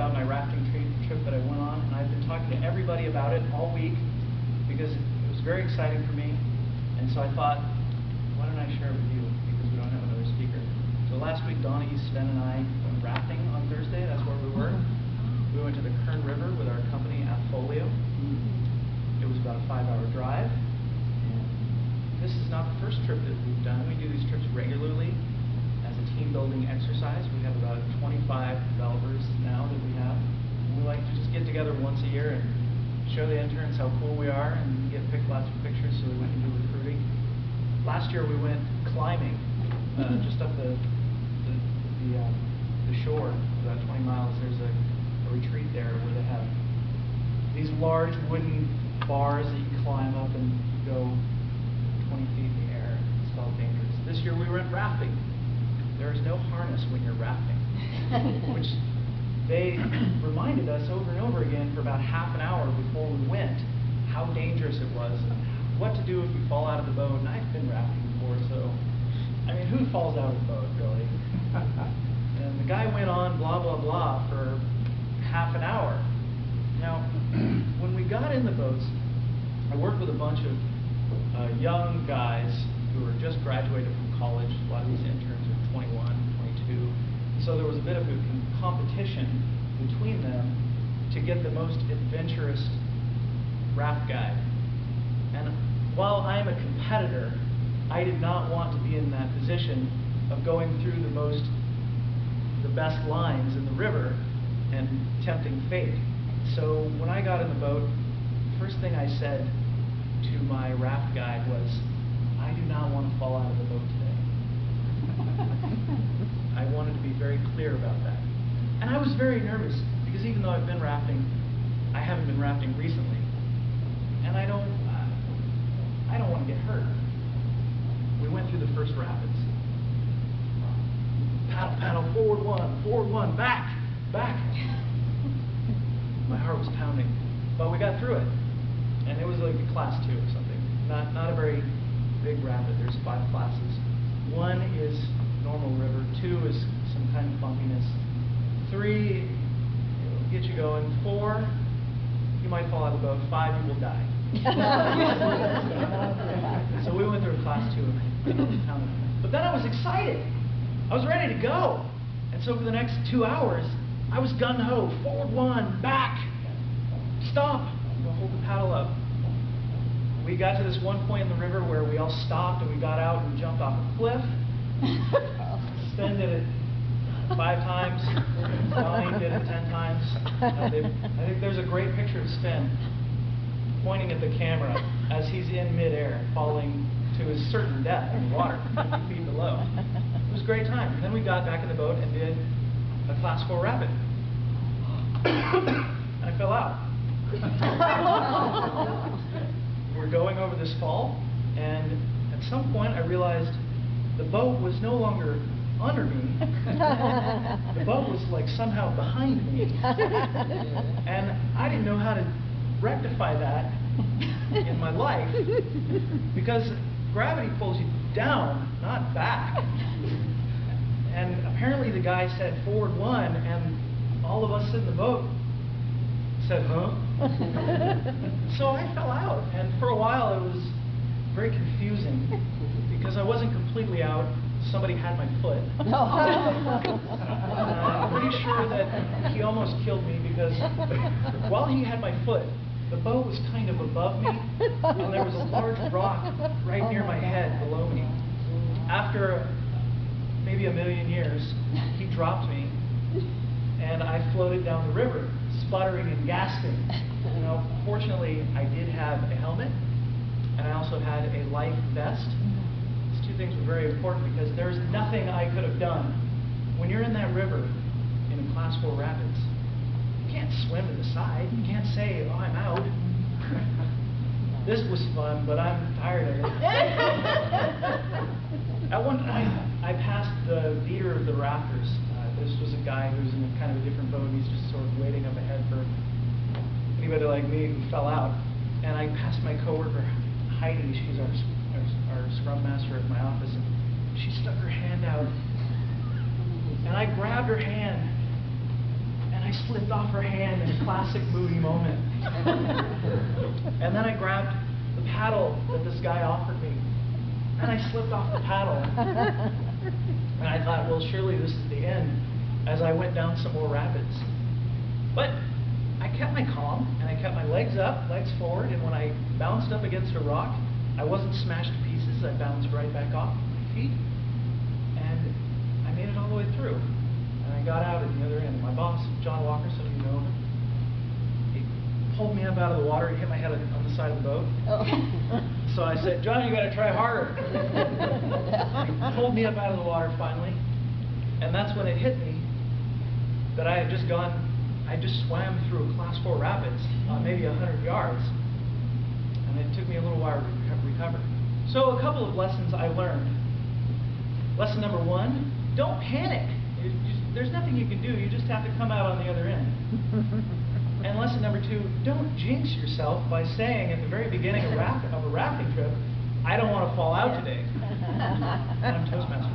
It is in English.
about my rafting trip that I went on, and I've been talking to everybody about it all week because it was very exciting for me. And so I thought, why don't I share it with you, because we don't have another speaker. So last week, Donnie, Sven, and I went rafting on Thursday. That's where we were. We went to the Kern River with our company, Folio. It was about a 5-hour drive. And this is not the first trip that we've done. We do these trips regularly as a team-building exercise. We have about 25 developers now that we have. We like to just get together once a year and show the interns how cool we are and pick lots of pictures so that we can do recruiting. Last year we went climbing just up the shore, about 20 miles. There's a retreat there where they have these large wooden bars that you can climb up and go 20 feet in the air. It's called dangerous. This year we went rafting. There is no harness when you're rafting, which they reminded us over and over again for about half an hour before we went how dangerous it was and what to do if you fall out of the boat. And I've been rafting before, so I mean, who falls out of the boat, really? And the guy went on blah, blah, blah for half an hour. Now, when we got in the boats, I worked with a bunch of young guys who were just graduated from college. A lot of these interns are 21, 22. So there was a bit of a competition between them to get the most adventurous raft guide. And while I'm a competitor, I did not want to be in that position of going through the best lines in the river and tempting fate. So when I got in the boat, the first thing I said to my raft guide was, I do not want to fall out of the boat today. I wanted to be very clear about that. And I was very nervous, because even though I've been rafting, I haven't been rafting recently. And I don't want to get hurt. We went through the first rapids. Paddle, paddle, forward one, back, back. My heart was pounding, but we got through it. And it was like a class 2 or something. Not a very big rapid. There's 5 classes. 1 is normal river. 2 is some kind of bumpiness. 3, it'll get you going. 4, you might fall out of the boat. 5, you will die. So we went through class 2. But then I was excited. I was ready to go. And so for the next 2 hours, I was gung-ho. Forward 1, back, stop. Hold the paddle up. We got to this one point in the river where we all stopped and we got out and jumped off a cliff. Sven did it 5 times. Donnie did it 10 times. I think there's a great picture of Sven pointing at the camera as he's in midair, falling to his certain death in the water, 50 feet below. It was a great time. And then we got back in the boat and did a class 4 rapid. And I fell out. We're going over this fall, and at some point I realized the boat was no longer under me. The boat was like somehow behind me. And I didn't know how to rectify that in my life, because gravity pulls you down, not back. And apparently the guy said forward 1, and all of us in the boat said, huh? So I fell out, and for a while it was very confusing because I wasn't completely out. Somebody had my foot. I'm pretty sure that he almost killed me, because while he had my foot, the boat was kind of above me, and there was a large rock right near my head below me. After maybe a million years, he dropped me, and I floated down the river, sputtering and gasping. You know, fortunately, I did have a helmet, and I also had a life vest. These 2 things were very important because there's nothing I could have done. When you're in that river, in a class 4 rapids, you can't swim to the side. You can't say, oh, I'm out. This was fun, but I'm tired of it. At one time, I passed the leader of the rafters. This was a guy who's in a kind of a different boat. He's just sort of waiting up ahead for anybody like me who fell out. And I passed my coworker, Heidi. She's our scrum master at my office, and she stuck her hand out. And I grabbed her hand, and and I slipped off her hand in a classic movie moment. And then I grabbed the paddle that this guy offered me, and I slipped off the paddle. And I thought, well, surely this is the end, as I went down some more rapids. But I kept my calm, and I kept my legs up, legs forward, and when I bounced up against a rock, I wasn't smashed to pieces. I bounced right back off my feet, and I made it all the way through. And I got out at the other end. My boss, John Walker, some of you know him, he pulled me up out of the water. He hit my head on the side of the boat. Oh. So I said, John, you got to try harder. He pulled me up out of the water finally, and that's when it hit me that I had just swam through a class 4 rapids, maybe 100 yards, and it took me a little while to recover. So a couple of lessons I learned. Lesson number 1, don't panic. There's nothing you can do, you just have to come out on the other end. And lesson number 2, don't jinx yourself by saying at the very beginning of a rafting trip, I don't want to fall out today. I'm Toastmaster.